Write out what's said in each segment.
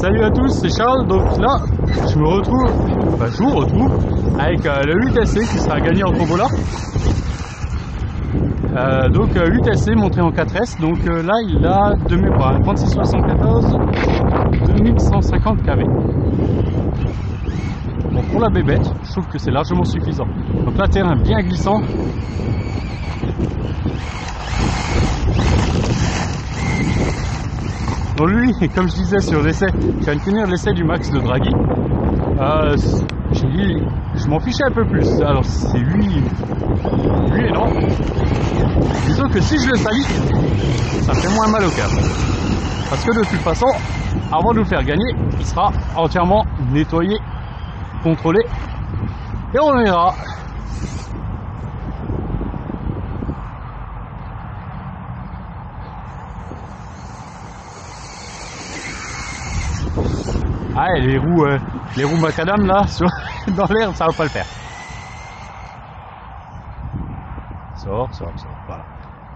Salut à tous, c'est Charles. Donc là, je vous retrouve avec le 8SC qui sera gagné en tombola. Donc 8SC montré en 4S. Donc là, il a de mémoire 3674 2150 kV. Bon, pour la bébête, je trouve que c'est largement suffisant. Donc là, terrain bien glissant. Donc lui, comme je disais sur l'essai, je viens de finir l'essai du max de Draghi. J'ai dit, je m'en fichais un peu plus. Alors c'est lui et non. Disons que si je le salis, ça fait moins mal au cœur. Parce que de toute façon, avant de nous faire gagner, il sera entièrement nettoyé, contrôlé, et on verra. Ah, et les roues macadam là, dans l'air, ça va pas le faire. Sort, voilà.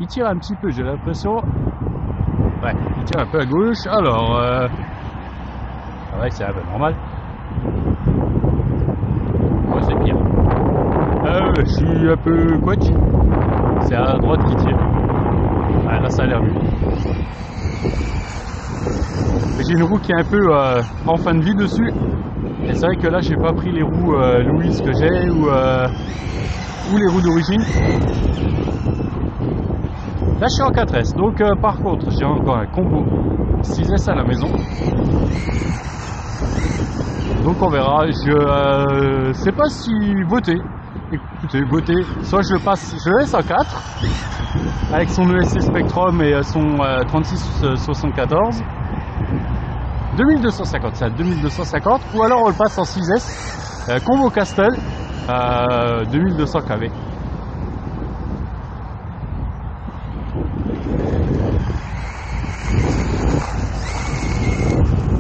Il tire un petit peu, j'ai l'impression. Ouais, il tire un peu à gauche. Alors, ouais, c'est un peu normal. Moi, c'est pire. Je suis un peu quatch. C'est à droite qui tire. Ouais, là, ça a l'air mieux. J'ai une roue qui est un peu en fin de vie dessus, et c'est vrai que là j'ai pas pris les roues Louise que j'ai ou les roues d'origine. Là je suis en 4S, donc par contre j'ai encore un combo 6S à la maison, donc on verra. Je sais pas si voter. Écoutez, voter, soit je le laisse en 4 avec son ESC Spectrum et son 3674 2250, c'est à 2250, ou alors on le passe en 6S combo Castel 2200 kV.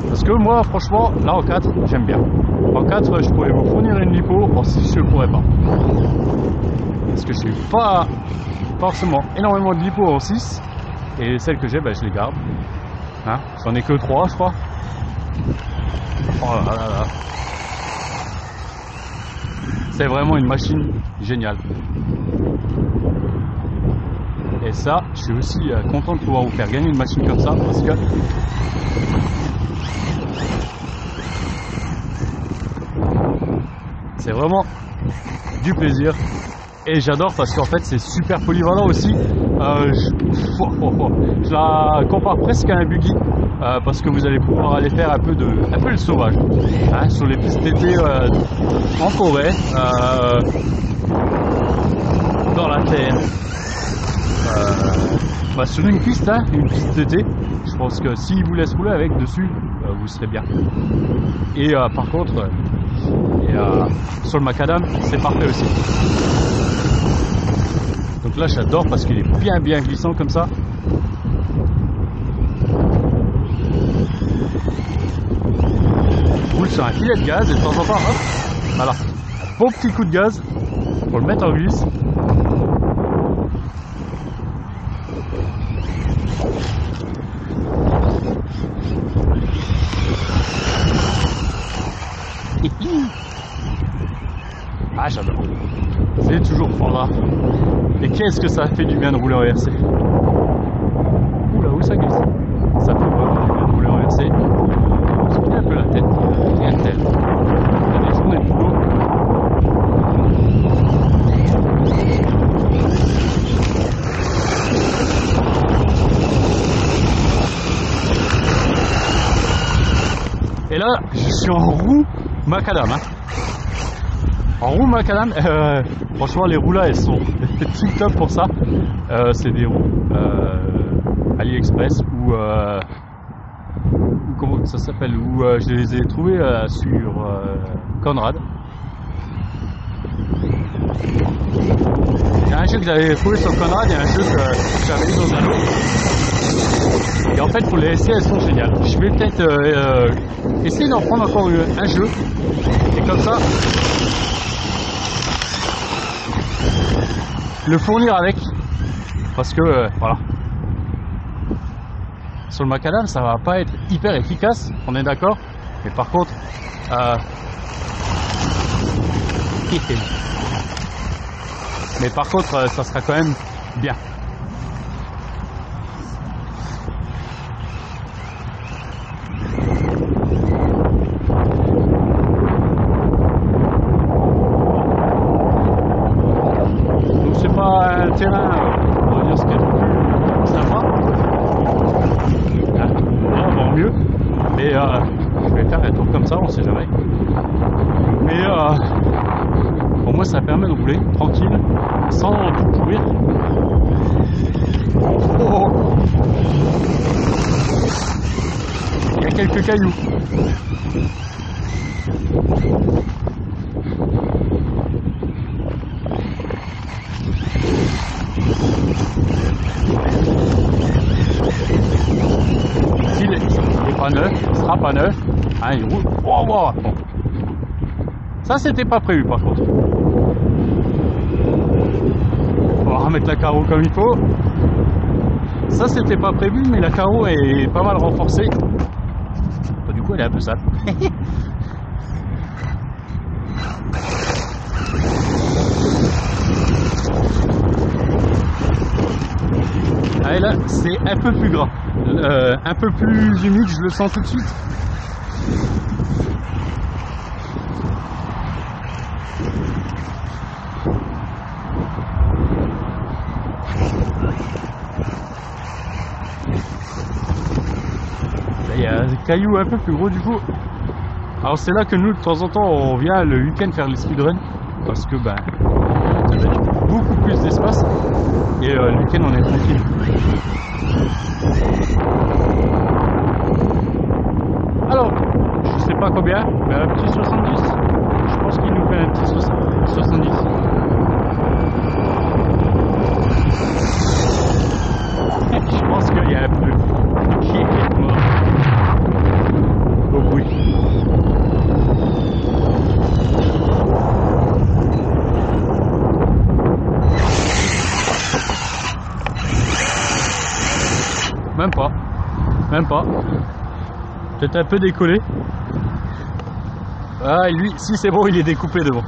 Parce que moi franchement là en 4 j'aime bien. En 4 je pourrais vous fournir une lipo, en 6 je ne pourrais pas. Parce que je suis pas forcément énormément de lipo en 6, et celles que j'ai je les garde. Hein, j'en ai que 3 je crois. Oh là là là. C'est vraiment une machine géniale. Et ça, je suis aussi content de pouvoir vous faire gagner une machine comme ça, parce que c'est vraiment du plaisir. Et j'adore parce qu'en fait c'est super polyvalent aussi. Je la compare presque à un buggy, parce que vous allez pouvoir aller faire un peu le sauvage, hein, sur les pistes d'été, en forêt, dans la terre, sur une piste, hein, une piste d'été. Je pense que s'il vous laisse rouler avec dessus, vous serez bien. Et par contre, sur le macadam, c'est parfait aussi. Donc là j'adore parce qu'il est bien glissant comme ça. Roule sur un filet de gaz et de temps en temps, hop, voilà, un bon petit coup de gaz pour le mettre en glisse. Ah j'adore, c'est toujours fort. Et qu'est-ce que ça fait du bien de rouler en RC. Oula, où ça glisse. Ça fait vraiment du bien de rouler en RC. Je me un peu la tête, rien de tel. Il y a des journées de boulot. Et là, je suis en roue macadam. Hein. En roue macadam, franchement les roues là elles sont tip top pour ça. C'est des roues AliExpress ou comment ça s'appelle, où je les ai trouvées sur Conrad. Il y a un jeu que j'avais trouvé sur Conrad, il y a un jeu que j'avais eu dans un lot. Et en fait pour les essais elles sont géniales. Je vais peut-être essayer d'en prendre encore un jeu. Et comme ça le fournir avec, parce que voilà, sur le macadam, ça va pas être hyper efficace, on est d'accord. Mais par contre, ça sera quand même bien. Donc c'est pas un terrain, on va dire ce qu'il y a de plus sympa. On va mieux. Mais je vais faire un tour comme ça, on sait jamais. Mais pour moi ça permet de rouler tranquille, sans tout courir. Oh. Il y a quelques cailloux. Il n'est pas neuf, il sera pas neuf. Hein, il roule. Oh, wow. Bon. Ça c'était pas prévu par contre. On va remettre la carreau comme il faut. Ça c'était pas prévu, mais la carreau est pas mal renforcée. Du coup elle est un peu sale. Allez là c'est un peu plus gras, un peu plus humide, je le sens tout de suite. Il y a des cailloux un peu plus gros du coup. Alors c'est là que nous de temps en temps on vient le week-end faire les speedruns parce que ben beaucoup plus d'espace et le week-end on est tranquille. Alors je sais pas combien, mais un petit 70. Je pense qu'il nous fait un petit 70. Je pense qu'il y a un peu qui est mort. Donc oui. Même pas. Peut-être un peu décollé. Ah, et lui, si c'est bon, il est découpé devant.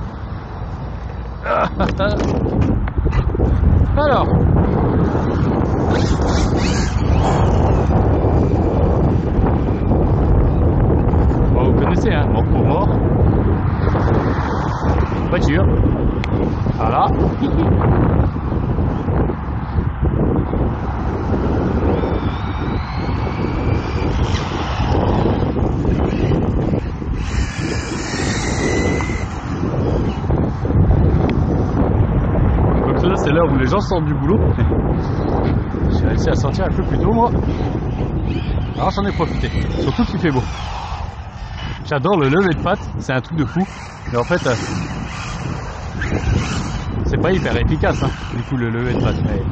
Alors. Bon, vous connaissez, hein, mort pour mort. Voiture. Voilà. C'est l'heure où les gens sortent du boulot. J'ai réussi à sortir un peu plus tôt moi. Alors j'en ai profité. Surtout qu'il fait beau. J'adore le lever de patte, c'est un truc de fou. Mais en fait, c'est pas hyper efficace hein, du coup le lever de patte. Mais...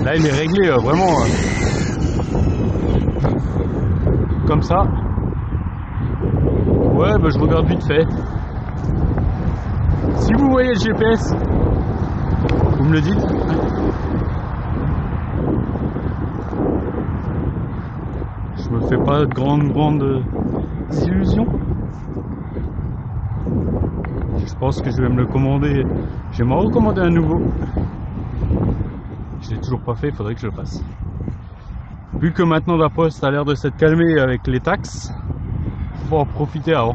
Là il est réglé vraiment comme ça. Ouais, bah, je regarde vite fait. Si vous voyez le GPS, vous me le dites. Je me fais pas de grandes illusions. Je pense que je vais me le commander. Je vais m'en recommander un nouveau. Je l'ai toujours pas fait, il faudrait que je le fasse. Vu que maintenant la poste a l'air de s'être calmée avec les taxes, faut en profiter avant.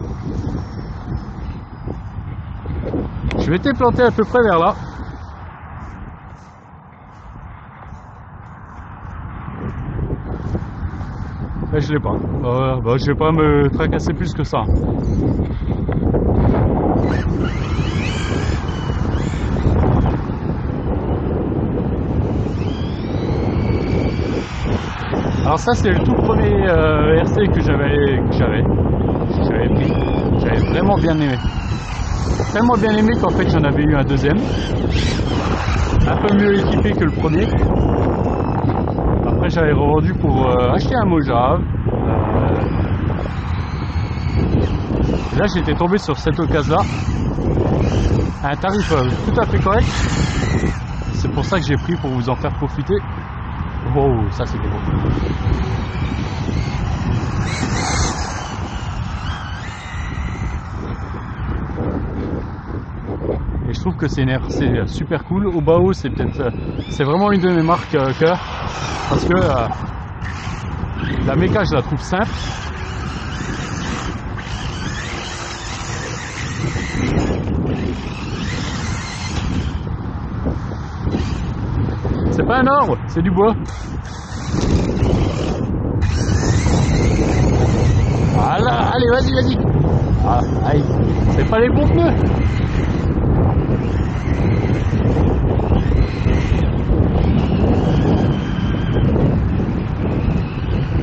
Je vais été planté à peu près vers là. Mais je l'ai pas. Bah, je vais pas me tracasser plus que ça. Alors ça c'est le tout premier RC que j'avais pris. J'avais vraiment bien aimé. Tellement bien aimé qu'en fait j'en avais eu un deuxième. Un peu mieux équipé que le premier. Après j'avais revendu pour acheter un Mojave. Là j'étais tombé sur cette occasion là. un tarif tout à fait correct. C'est pour ça que j'ai pris pour vous en faire profiter. Wow, ça c'était beau. Et je trouve que c'est super cool. Obao, c'est vraiment une de mes marques cœur, parce que la méca je la trouve simple. C'est pas un arbre, c'est du bois. Voilà, allez, vas-y. Ah, aïe, c'est pas les bons pneus.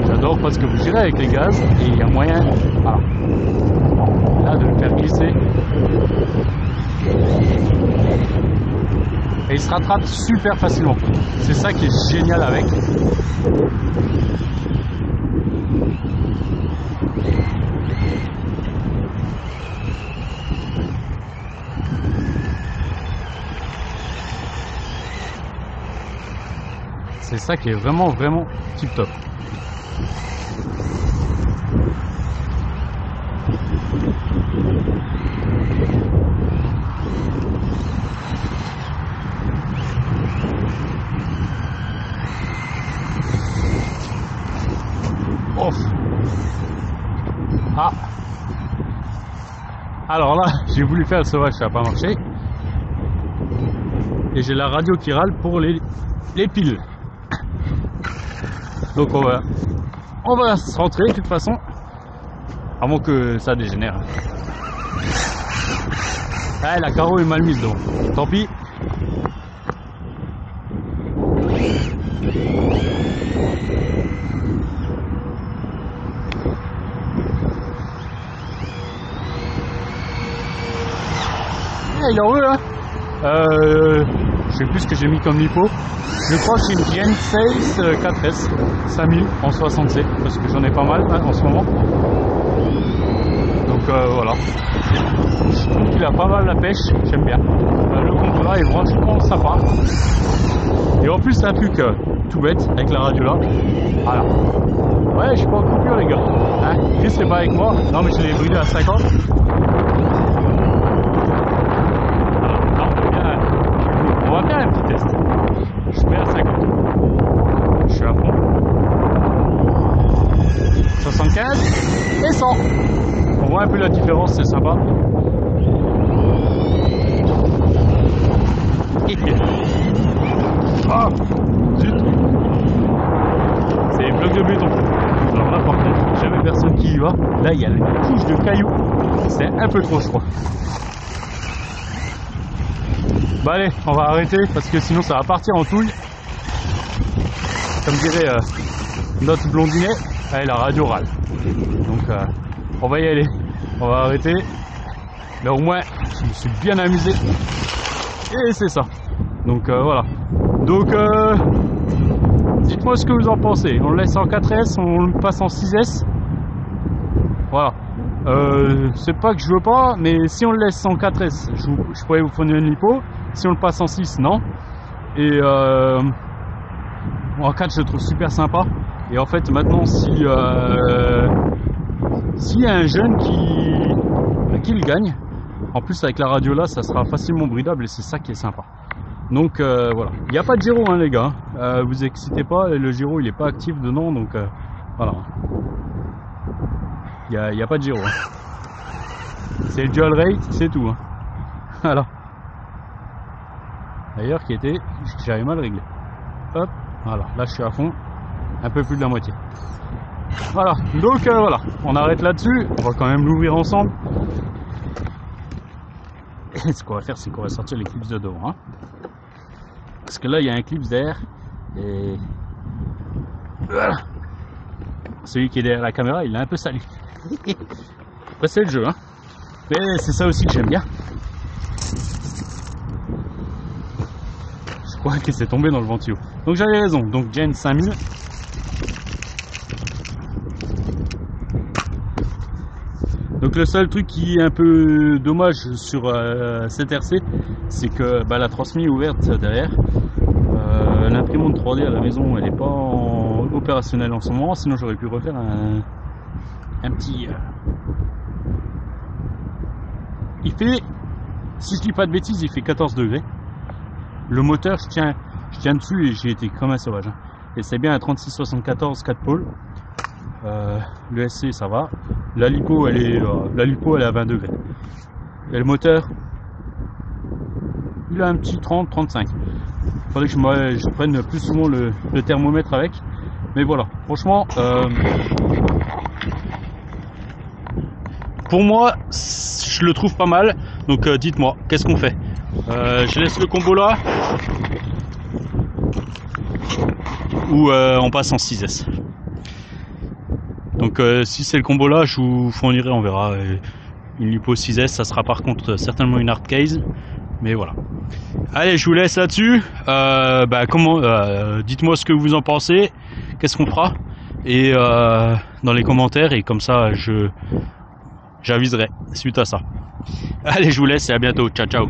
J'adore parce que vous girez avec les gaz et il y a moyen, voilà, là, de le faire glisser. Et il se rattrape super facilement. C'est ça qui est génial avec. C'est ça qui est vraiment tip top. Off. Ah. Alors là, j'ai voulu faire le sauvage, ça n'a pas marché. Et j'ai la radio qui râle pour les piles. Donc on va se rentrer de toute façon, avant que ça dégénère. Ah, la carreau est mal mise donc, tant pis. Ah, il en veut hein. Je sais plus ce que j'ai mis comme lipo. Je crois que c'est une Gen 6 4S 5000 en 60C parce que j'en ai pas mal hein, en ce moment. Donc voilà. Je trouve qu'il a pas mal la pêche, j'aime bien. Le compteur est franchement sympa. Et en plus c'est un truc tout bête avec la radio là. Voilà. Ouais, je suis pas en coupure les gars. Hein, Chris c'est pas avec moi. Non mais je l'ai bridé à 50. On va faire un petit test. Je mets à 50. Je suis à fond. 75 et 100. On voit un peu la différence, c'est sympa. Ah, zut. C'est bloc de béton. Alors là par contre, jamais personne qui y va. Là il y a une couche de cailloux. C'est un peu trop je crois. Bah allez, on va arrêter parce que sinon ça va partir en touille. Comme dirait notre blondinet, allez, la radio râle. Donc on va y aller, on va arrêter. Mais au moins, je me suis bien amusé. Et c'est ça. Donc voilà. Donc dites-moi ce que vous en pensez. On le laisse en 4S, on le passe en 6S. Voilà. C'est pas que je veux pas, mais si on le laisse en 4S, je pourrais vous fournir une lipo. Si on le passe en 6, non. Et en 4, je le trouve super sympa. Et en fait, maintenant, s'il y a un jeune qui le gagne, en plus avec la radio là, ça sera facilement bridable et c'est ça qui est sympa. Donc voilà. Il n'y a pas de gyro, hein, les gars. Vous excitez pas, le gyro il est pas actif dedans, donc voilà. Il n'y a pas de gyro. Hein. C'est le dual rate, c'est tout. Hein. Voilà. D'ailleurs qui était, j'avais mal réglé. Hop, voilà, là je suis à fond, un peu plus de la moitié. Voilà, donc voilà, on arrête là-dessus, on va quand même l'ouvrir ensemble. Et ce qu'on va faire, c'est qu'on va sortir les clips de devant. Hein. Parce que là, il y a un clip derrière, et voilà. Celui qui est derrière la caméra, il l'a un peu sali. Après c'est le jeu, hein. Mais c'est ça aussi que j'aime bien. Je crois que c'est tombé dans le ventilo. Donc j'avais raison, donc Gen 5000. Donc le seul truc qui est un peu dommage sur cette RC, c'est que la transmission est ouverte derrière. L'imprimante 3D à la maison, elle n'est pas opérationnelle en ce moment, sinon j'aurais pu refaire un petit... Il fait, si je dis pas de bêtises, il fait 14 degrés. Le moteur, je tiens dessus et j'ai été comme un sauvage. Et c'est bien un 3674 4 pôles. Le SC ça va. La lipo elle est à 20 degrés. Et le moteur, il a un petit 30-35. Faudrait que je prenne plus souvent le thermomètre avec. Mais voilà, franchement, pour moi, je le trouve pas mal. Donc dites-moi, qu'est-ce qu'on fait? Je laisse le combo là ou on passe en 6S. Donc si c'est le combo là, je vous fournirai, on verra, une lipo 6S. Ça sera par contre certainement une hard case. Mais voilà. Allez, je vous laisse là-dessus. Dites-moi ce que vous en pensez. Qu'est-ce qu'on fera? Et dans les commentaires. Et comme ça, j'aviserai suite à ça. Allez, je vous laisse et à bientôt. Ciao, ciao.